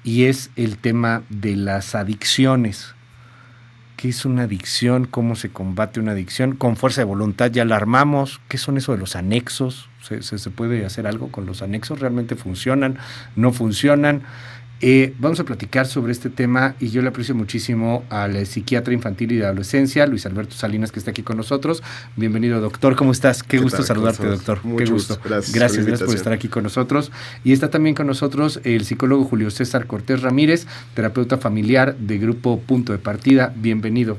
y es el tema de las adicciones. ¿Qué es una adicción? ¿Cómo se combate una adicción? Con fuerza de voluntad ya la armamos. ¿Qué son eso de los anexos? ¿Se puede hacer algo con los anexos? ¿Realmente funcionan? ¿No funcionan? Vamos a platicar sobre este tema y yo le aprecio muchísimo al psiquiatra infantil y de adolescencia, Luis Alberto Salinas, que está aquí con nosotros. Bienvenido, doctor. ¿Cómo estás? Qué gusto saludarte, doctor. Qué gusto. Gracias por estar aquí con nosotros. Y está también con nosotros el psicólogo Julio César Cortés Ramírez, terapeuta familiar de Grupo Punto de Partida. Bienvenido,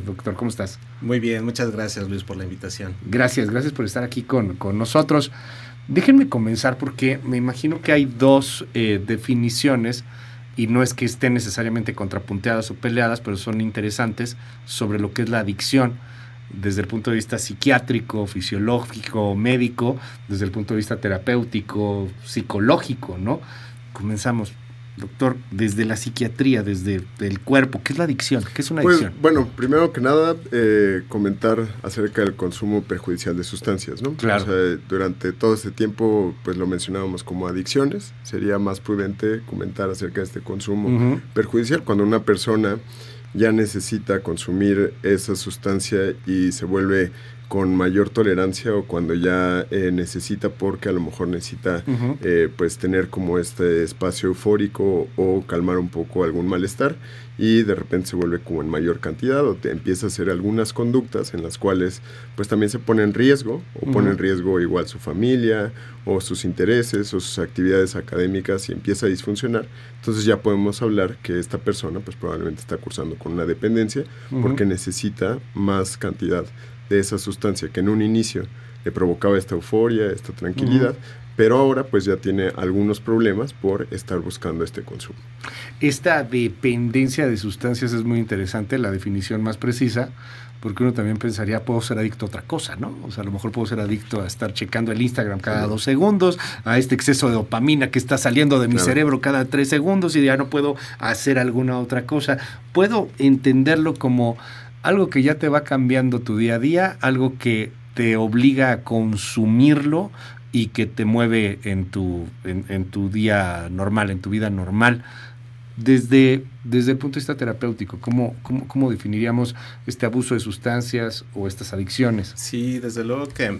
doctor. ¿Cómo estás? Muy bien, muchas gracias, Luis, por la invitación. Gracias por estar aquí con nosotros. Déjenme comenzar porque me imagino que hay dos definiciones, y no es que estén necesariamente contrapunteadas o peleadas, pero son interesantes, sobre lo que es la adicción desde el punto de vista psiquiátrico, fisiológico, médico, desde el punto de vista terapéutico, psicológico, ¿no? Comenzamos. Doctor, desde la psiquiatría, desde el cuerpo, ¿qué es la adicción? ¿Qué es una adicción? Pues, bueno, primero que nada, comentar acerca del consumo perjudicial de sustancias, ¿no? Claro. O sea, durante todo este tiempo, pues lo mencionábamos como adicciones. Sería más prudente comentar acerca de este consumo perjudicial cuando una persona ya necesita consumir esa sustancia y se vuelve con mayor tolerancia, o cuando ya necesita, porque a lo mejor necesita pues tener como este espacio eufórico o calmar un poco algún malestar, y de repente se vuelve como en mayor cantidad, o te empieza a hacer algunas conductas en las cuales pues también se pone en riesgo, o pone en riesgo igual su familia o sus intereses o sus actividades académicas, y empieza a disfuncionar. Entonces ya podemos hablar que esta persona pues probablemente está cursando con una dependencia, porque necesita más cantidad de esa sustancia que en un inicio le provocaba esta euforia, esta tranquilidad, pero ahora pues ya tiene algunos problemas por estar buscando este consumo. Esta dependencia de sustancias es muy interesante, la definición más precisa, porque uno también pensaría, puedo ser adicto a otra cosa, ¿no? O sea, a lo mejor puedo ser adicto a estar checando el Instagram cada 2 segundos, a este exceso de dopamina que está saliendo de mi cerebro cada 3 segundos, y ya no puedo hacer alguna otra cosa. Puedo entenderlo como algo que ya te va cambiando tu día a día, algo que te obliga a consumirlo y que te mueve en tu día normal, en tu vida normal. Desde el punto de vista terapéutico, ¿cómo definiríamos este abuso de sustancias o estas adicciones? Sí, desde luego que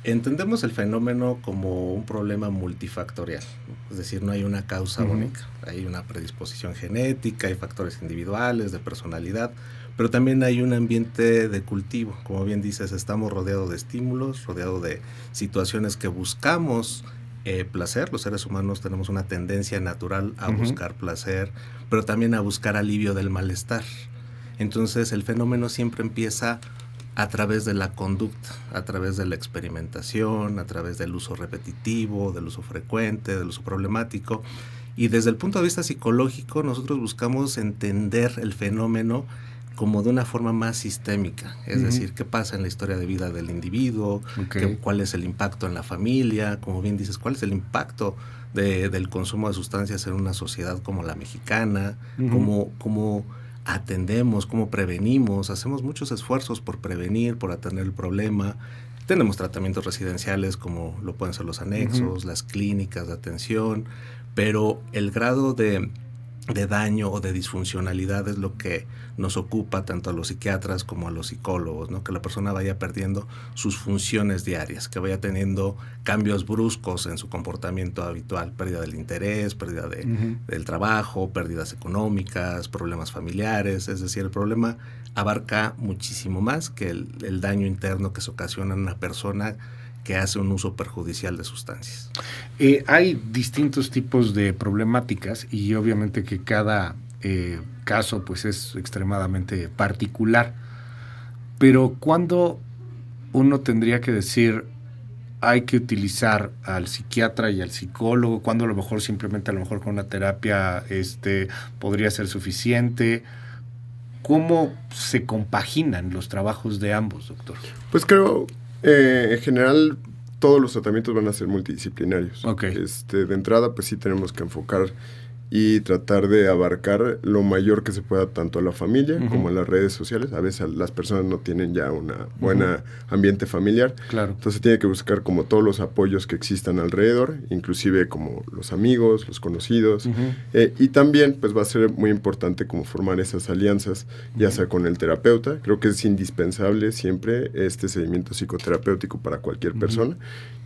entendemos el fenómeno como un problema multifactorial, ¿no? Es decir, no hay una causa única. Hay una predisposición genética, hay factores individuales, de personalidad, pero también hay un ambiente de cultivo. Como bien dices, estamos rodeados de estímulos, rodeados de situaciones que buscamos placer. Los seres humanos tenemos una tendencia natural a buscar placer, pero también a buscar alivio del malestar. Entonces el fenómeno siempre empieza a través de la conducta, a través de la experimentación, a través del uso repetitivo, del uso frecuente, del uso problemático. Y desde el punto de vista psicológico, nosotros buscamos entender el fenómeno como de una forma más sistémica, es decir, qué pasa en la historia de vida del individuo, cuál es el impacto en la familia, como bien dices, cuál es el impacto del consumo de sustancias en una sociedad como la mexicana, cómo atendemos, cómo prevenimos. Hacemos muchos esfuerzos por prevenir, por atender el problema. Tenemos tratamientos residenciales como lo pueden ser los anexos, las clínicas de atención, pero el grado de daño o de disfuncionalidad es lo que nos ocupa tanto a los psiquiatras como a los psicólogos, ¿no? Que la persona vaya perdiendo sus funciones diarias, que vaya teniendo cambios bruscos en su comportamiento habitual, pérdida del interés, pérdida del trabajo, pérdidas económicas, problemas familiares. Es decir, el problema abarca muchísimo más que el daño interno que se ocasiona en una persona que hace un uso perjudicial de sustancias. Hay distintos tipos de problemáticas, y obviamente que cada caso pues es extremadamente particular, pero ¿cuándo uno tendría que decir hay que utilizar al psiquiatra y al psicólogo? ¿Cuándo a lo mejor simplemente con una terapia podría ser suficiente? ¿Cómo se compaginan los trabajos de ambos, doctor? Pues creo en general todos los tratamientos van a ser multidisciplinarios. De entrada pues sí tenemos que enfocar y tratar de abarcar lo mayor que se pueda tanto a la familia como a las redes sociales. A veces las personas no tienen ya una buena ambiente familiar. Claro. Entonces tiene que buscar como todos los apoyos que existan alrededor, inclusive como los amigos, los conocidos. Y también pues va a ser muy importante como formar esas alianzas, ya sea con el terapeuta. Creo que es indispensable siempre este seguimiento psicoterapéutico para cualquier persona,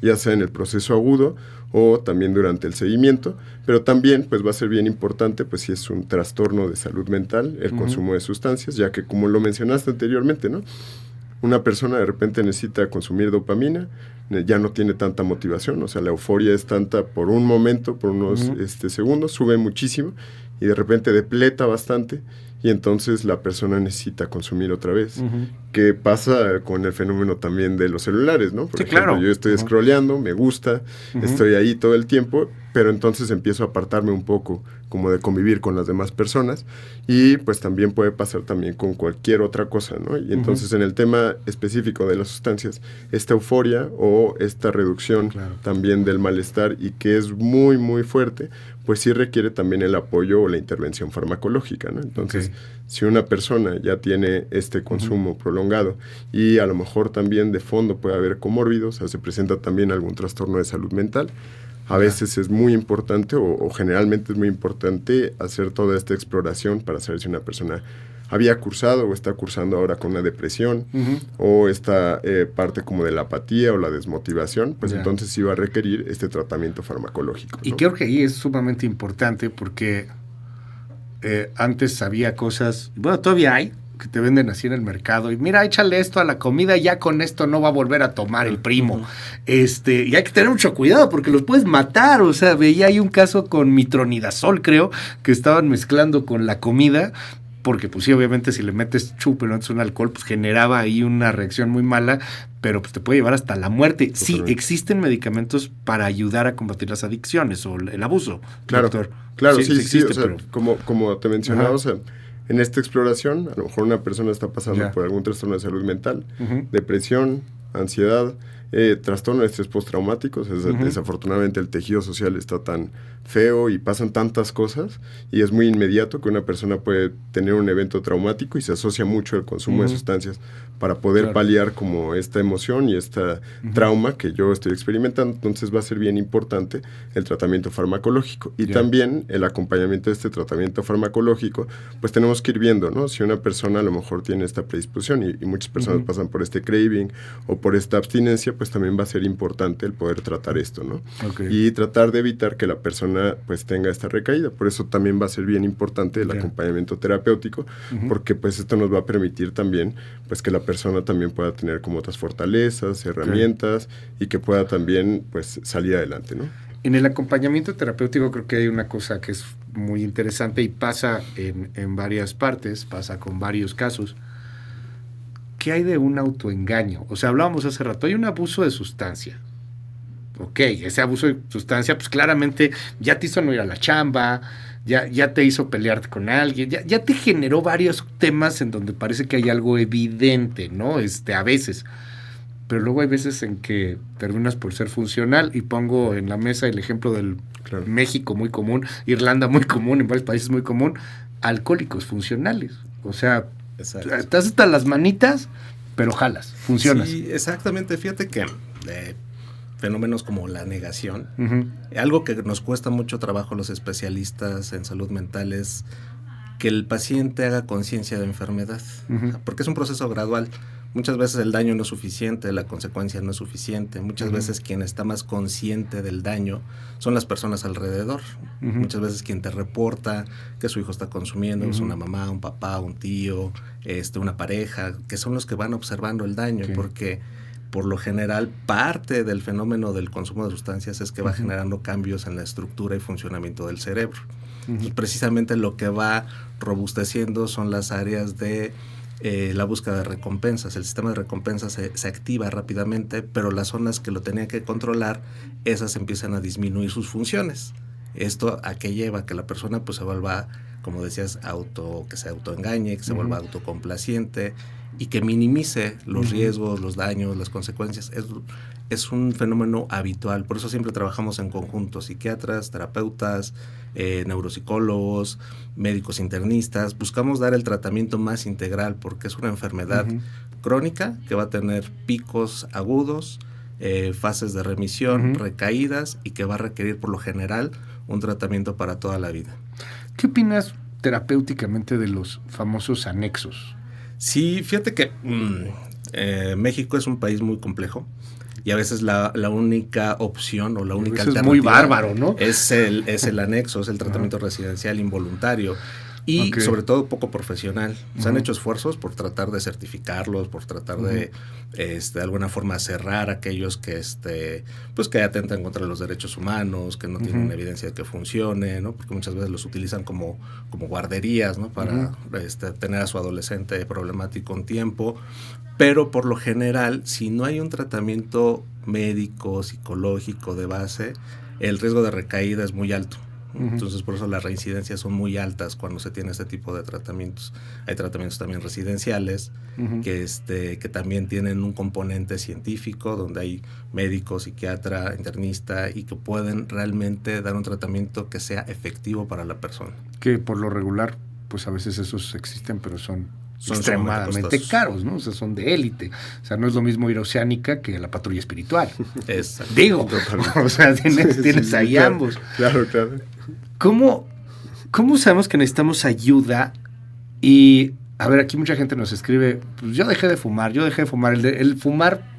ya sea en el proceso agudo o también durante el seguimiento, pero también pues va a ser bien importante pues si es un trastorno de salud mental el consumo de sustancias, ya que como lo mencionaste anteriormente, ¿no? Una persona de repente necesita consumir dopamina, ya no tiene tanta motivación, o sea, la euforia es tanta por un momento, por unos segundos, sube muchísimo y de repente depleta bastante y entonces la persona necesita consumir otra vez. ¿Qué pasa con el fenómeno también de los celulares, no? Por ejemplo, yo estoy scrolleando, me gusta, estoy ahí todo el tiempo, pero entonces empiezo a apartarme un poco como de convivir con las demás personas y pues también puede pasar también con cualquier otra cosa, ¿no? Y entonces en el tema específico de las sustancias, esta euforia o esta reducción también del malestar y que es muy, muy fuerte, pues sí requiere también el apoyo o la intervención farmacológica, ¿no? Entonces, si una persona ya tiene este consumo prolongado y a lo mejor también de fondo puede haber comórbidos, o sea, se presenta también algún trastorno de salud mental, a veces es muy importante o generalmente es muy importante hacer toda esta exploración para saber si una persona había cursado o está cursando ahora con una depresión o esta parte como de la apatía o la desmotivación, pues entonces sí va a requerir este tratamiento farmacológico, ¿no? Y creo que ahí es sumamente importante porque antes había cosas, bueno, todavía hay, que te venden así en el mercado y mira, échale esto a la comida y ya con esto no va a volver a tomar el primo. Y hay que tener mucho cuidado porque los puedes matar. O sea, veía ahí un caso con metronidazol, creo, que estaban mezclando con la comida porque pues sí, obviamente si le metes chupe, no es un alcohol, pues generaba ahí una reacción muy mala, pero pues te puede llevar hasta la muerte. Sí, existen medicamentos para ayudar a combatir las adicciones o el abuso, claro, doctor. Claro, sí, existe, o sea, pero... como te mencionaba, o sea, en esta exploración, a lo mejor una persona está pasando por algún trastorno de salud mental, depresión, ansiedad, trastorno de estrés postraumático. Desafortunadamente el tejido social está tan feo y pasan tantas cosas y es muy inmediato que una persona puede tener un evento traumático y se asocia mucho al consumo de sustancias para poder paliar como esta emoción y esta trauma que yo estoy experimentando. Entonces va a ser bien importante el tratamiento farmacológico y también el acompañamiento de este tratamiento farmacológico. Pues tenemos que ir viendo, ¿no? Si una persona a lo mejor tiene esta predisposición y muchas personas pasan por este craving o por esta abstinencia, pues también va a ser importante el poder tratar esto, ¿no? Y tratar de evitar que la persona pues tenga esta recaída. Por eso también va a ser bien importante el acompañamiento terapéutico, porque pues esto nos va a permitir también pues que la persona también pueda tener como otras fortalezas, herramientas y que pueda también pues salir adelante, ¿no? En el acompañamiento terapéutico creo que hay una cosa que es muy interesante y pasa en varias partes, pasa con varios casos. ¿Qué hay de un autoengaño? O sea, hablábamos hace rato, hay un abuso de sustancia. Ok, ese abuso de sustancia, pues claramente ya te hizo no ir a la chamba, ya te hizo pelearte con alguien, ya te generó varios temas en donde parece que hay algo evidente, ¿no? A veces. Pero luego hay veces en que terminas por ser funcional y pongo en la mesa el ejemplo del México muy común, Irlanda muy común, en varios países muy común, alcohólicos funcionales. O sea, estás hasta las manitas, pero jalas, funcionas. Sí, exactamente. Fíjate que fenómenos como la negación, algo que nos cuesta mucho trabajo los especialistas en salud mental es que el paciente haga conciencia de enfermedad, porque es un proceso gradual. Muchas veces el daño no es suficiente, la consecuencia no es suficiente. Muchas veces quien está más consciente del daño son las personas alrededor. Muchas veces quien te reporta que su hijo está consumiendo es una mamá, un papá, un tío, una pareja, que son los que van observando el daño, porque por lo general parte del fenómeno del consumo de sustancias es que va generando cambios en la estructura y funcionamiento del cerebro. Y precisamente lo que va robusteciendo son las áreas de la búsqueda de recompensas. El sistema de recompensas se activa rápidamente, pero las zonas que lo tenían que controlar, esas empiezan a disminuir sus funciones. ¿Esto a qué lleva? Que la persona pues se vuelva, como decías, que se autoengañe, que se vuelva autocomplaciente y que minimice los riesgos, los daños, las consecuencias. Es un fenómeno habitual, por eso siempre trabajamos en conjunto, psiquiatras, terapeutas, neuropsicólogos, médicos internistas. Buscamos dar el tratamiento más integral porque es una enfermedad crónica que va a tener picos agudos, fases de remisión, recaídas, y que va a requerir por lo general un tratamiento para toda la vida. ¿Qué opinas terapéuticamente de los famosos anexos? Sí, fíjate que México es un país muy complejo. Y a veces la única opción o la única alternativa... Es muy bárbaro, ¿no? Es el anexo, es el tratamiento residencial involuntario. Y sobre todo poco profesional. Se han hecho esfuerzos por tratar de certificarlos, por tratar de alguna forma cerrar aquellos que pues que atentan contra los derechos humanos, que no tienen evidencia de que funcione, ¿no? Porque muchas veces los utilizan como guarderías, ¿no? Para tener a su adolescente problemático un tiempo. Pero por lo general, si no hay un tratamiento médico, psicológico de base, el riesgo de recaída es muy alto. Entonces, por eso las reincidencias son muy altas cuando se tiene este tipo de tratamientos. Hay tratamientos también residenciales que también tienen un componente científico, donde hay médico, psiquiatra, internista, y que pueden realmente dar un tratamiento que sea efectivo para la persona. Que por lo regular, pues a veces esos existen, pero son extremadamente caros, ¿no? O sea, son de élite. O sea, no es lo mismo ir a Oceánica que a la Patrulla Espiritual. Digo, o sea, tienes ahí ambos. Claro. ¿Cómo sabemos que necesitamos ayuda? Y, a ver, aquí mucha gente nos escribe, pues yo dejé de fumar. El fumar,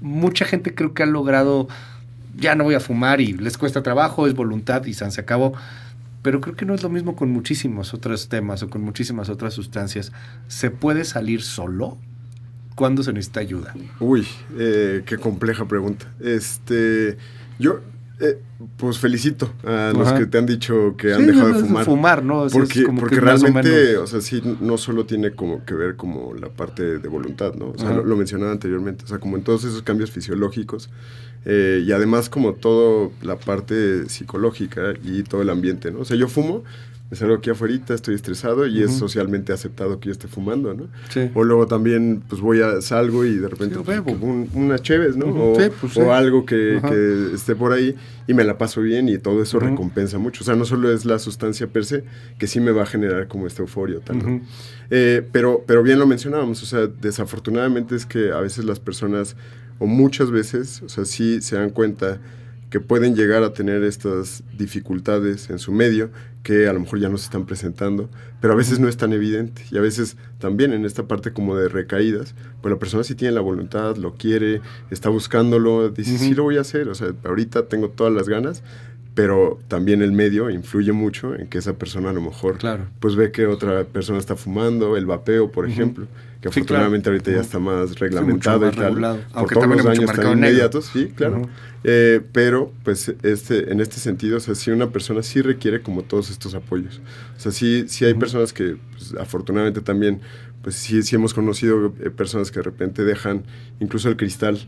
mucha gente creo que ha logrado, ya no voy a fumar y les cuesta trabajo, es voluntad y se acabó. Pero creo que no es lo mismo con muchísimos otros temas o con muchísimas otras sustancias. ¿Se puede salir solo? ¿Cuándo se necesita ayuda? Uy, qué compleja pregunta. Yo, pues felicito a los que te han dicho que han dejado de fumar. Fumar, ¿no? O sea, porque realmente, o sea, sí, no solo tiene como que ver como la parte de voluntad, ¿no? O sea, lo mencionaba anteriormente, o sea, como en todos esos cambios fisiológicos, y además como toda la parte psicológica y todo el ambiente, ¿no? O sea, yo fumo, me salgo aquí afuera, estoy estresado y es socialmente aceptado que yo esté fumando, ¿no? Sí. O luego también, pues salgo y de repente una Cheves, ¿no? O algo que esté por ahí y me la paso bien y todo eso recompensa mucho. O sea, no solo es la sustancia per se, que sí me va a generar como esta euforia, tal, ¿no? Pero bien lo mencionábamos, o sea, desafortunadamente es que a veces las personas, o muchas veces, o sea, sí se dan cuenta que pueden llegar a tener estas dificultades en su medio, que a lo mejor ya no se están presentando, pero a veces no es tan evidente, y a veces también en esta parte como de recaídas, pues la persona sí tiene la voluntad, lo quiere, está buscándolo, dice, sí lo voy a hacer, o sea, ahorita tengo todas las ganas, pero también el medio influye mucho en que esa persona a lo mejor pues ve que otra persona está fumando, el vapeo, por ejemplo, que afortunadamente ahorita ya está más reglamentado y tal, regulado. por Aunque todos también los hay mucho años tan mercado inmediatos, sí, claro. Pero pues en este sentido, o sea, sí una persona sí requiere como todos estos apoyos. O sea, sí hay personas que pues, afortunadamente también, pues sí hemos conocido personas que de repente dejan incluso el cristal,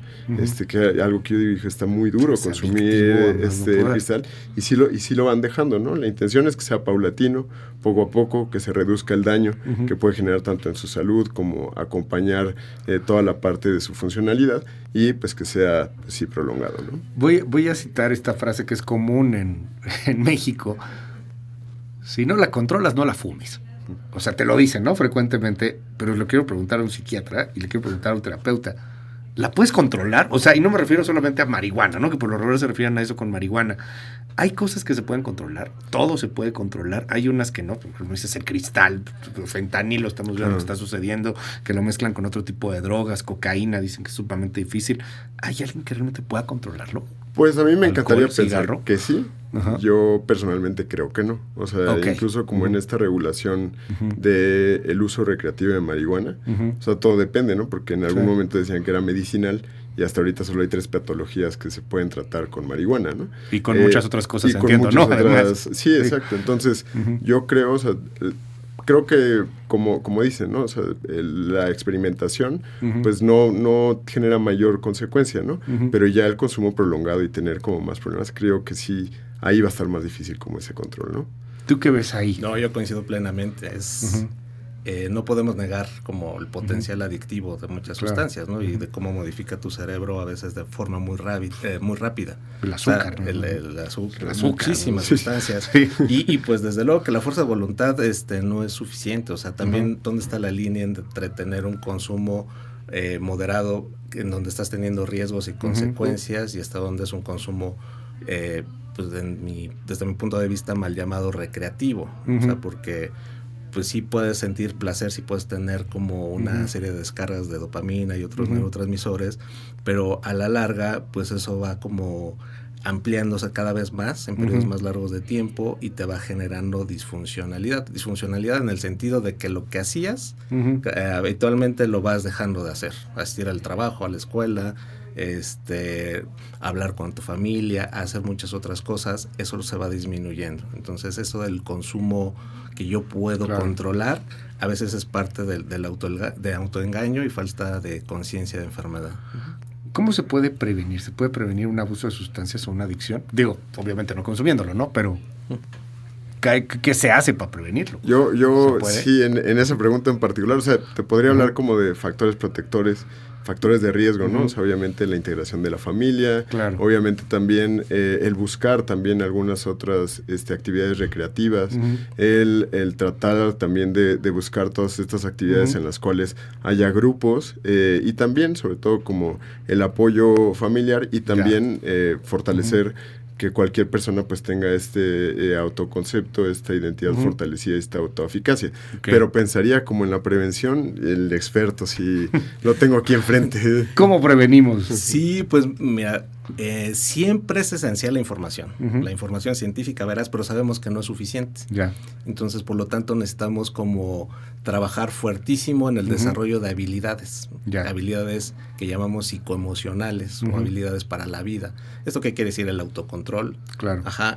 que algo que yo dije está muy duro es consumir el cristal, y sí lo van dejando, ¿no? La intención es que sea paulatino, poco a poco, que se reduzca el daño que puede generar tanto en su salud como acompañar toda la parte de su funcionalidad y pues que sea pues, sí prolongado, ¿no? Voy a citar esta frase que es común en México: si no la controlas, no la fumes. O sea, te lo dicen, ¿no? Frecuentemente, pero le quiero preguntar a un psiquiatra y le quiero preguntar a un terapeuta: ¿la puedes controlar? O sea, y no me refiero solamente a marihuana, ¿no? Que por lo regular se refieren a eso con marihuana. Hay cosas que se pueden controlar, todo se puede controlar. Hay unas que no, como dices, el cristal, fentanilo, estamos viendo lo que está sucediendo, que lo mezclan con otro tipo de drogas, cocaína, dicen que es sumamente difícil. ¿Hay alguien que realmente pueda controlarlo? Pues a mí me encantaría pensar cigarro. Que sí. Yo personalmente creo que no. O sea, incluso como en esta regulación del uso recreativo de marihuana, o sea, todo depende, ¿no? Porque en algún momento decían que era medicinal y hasta ahorita solo hay 3 patologías que se pueden tratar con marihuana, ¿no? Y con muchas otras cosas, entiendo, ¿no? Además, sí, exacto. Entonces, yo creo, o sea, creo que, como dicen, ¿no? O sea, la experimentación, pues no genera mayor consecuencia, ¿no? Pero ya el consumo prolongado y tener como más problemas, creo que sí, ahí va a estar más difícil como ese control, ¿no? ¿Tú qué ves ahí? No, yo coincido plenamente. no podemos negar como el potencial adictivo de muchas sustancias, ¿no? Y de cómo modifica tu cerebro a veces de forma muy rápida. El azúcar. O sea, el azúcar, muchísimas sustancias. Sí. Y pues desde luego que la fuerza de voluntad no es suficiente. O sea, también dónde está la línea entre tener un consumo moderado, en donde estás teniendo riesgos y consecuencias, y hasta dónde es un consumo pues desde mi punto de vista mal llamado recreativo. O sea, porque pues sí puedes sentir placer, sí puedes tener como una serie de descargas de dopamina y otros neurotransmisores, pero a la larga pues eso va como ampliándose cada vez más en periodos más largos de tiempo y te va generando disfuncionalidad en el sentido de que lo que hacías habitualmente lo vas dejando de hacer, asistir al trabajo, a la escuela, hablar con tu familia, hacer muchas otras cosas, eso se va disminuyendo. Entonces eso del consumo que yo puedo controlar a veces es parte de autoengaño y falta de conciencia de enfermedad. ¿Cómo se puede prevenir? ¿Se puede prevenir un abuso de sustancias o una adicción? Digo, obviamente no consumiéndolo, ¿no? Pero ¿qué se hace para prevenirlo? Yo sí, en esa pregunta en particular, o sea, te podría hablar como de factores protectores, factores de riesgo, ¿no? O sea, obviamente la integración de la familia, obviamente también el buscar también algunas otras actividades recreativas, el tratar también de buscar todas estas actividades en las cuales haya grupos y también, sobre todo, como el apoyo familiar y también fortalecer que cualquier persona pues tenga autoconcepto, esta identidad fortalecida, esta autoeficacia. Pero pensaría como en la prevención, el experto, si lo tengo aquí enfrente. ¿Cómo prevenimos? Sí, pues mira, siempre es esencial la información. La información científica, verás, pero sabemos que no es suficiente. Entonces, por lo tanto, necesitamos como trabajar fuertísimo en el desarrollo de habilidades. Habilidades que llamamos psicoemocionales o habilidades para la vida. ¿Esto qué quiere decir? El autocontrol,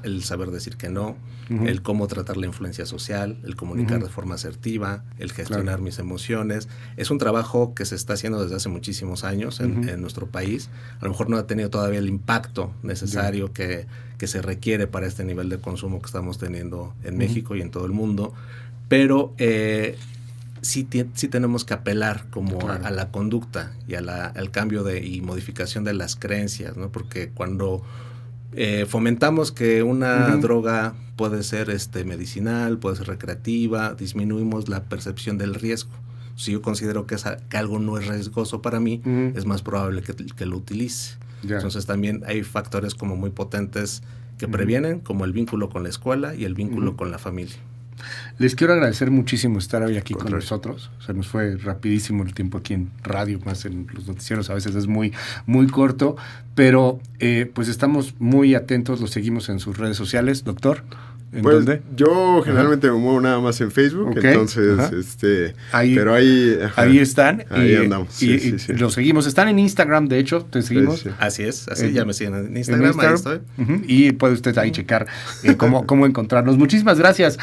el saber decir que no, el cómo tratar la influencia social, el comunicar de forma asertiva, el gestionar mis emociones. Es un trabajo que se está haciendo desde hace muchísimos años en nuestro país. A lo mejor no ha tenido todavía el impacto necesario que se requiere para este nivel de consumo que estamos teniendo en México y en todo el mundo, pero sí tenemos que apelar como a la conducta y al cambio y modificación de las creencias, ¿no? Porque cuando fomentamos que una droga puede ser medicinal, puede ser recreativa, disminuimos la percepción del riesgo. Si yo considero que algo no es riesgoso para mí, es más probable que lo utilice. Entonces también hay factores como muy potentes que previenen, como el vínculo con la escuela y el vínculo con la familia. Les quiero agradecer muchísimo estar hoy aquí con nosotros. Se nos fue rapidísimo el tiempo aquí en radio, más en los noticieros a veces es muy, muy corto, pero pues estamos muy atentos, los seguimos en sus redes sociales. Doctor, ¿en dónde? Yo generalmente me muevo nada más en Facebook, entonces, ahí, pero ahí están. Ahí andamos. Sí. Los seguimos. Están en Instagram, de hecho, te seguimos. Sí. Así es, ya me siguen en Instagram, ahí estoy. Y puede usted ahí checar cómo encontrarnos. Muchísimas gracias.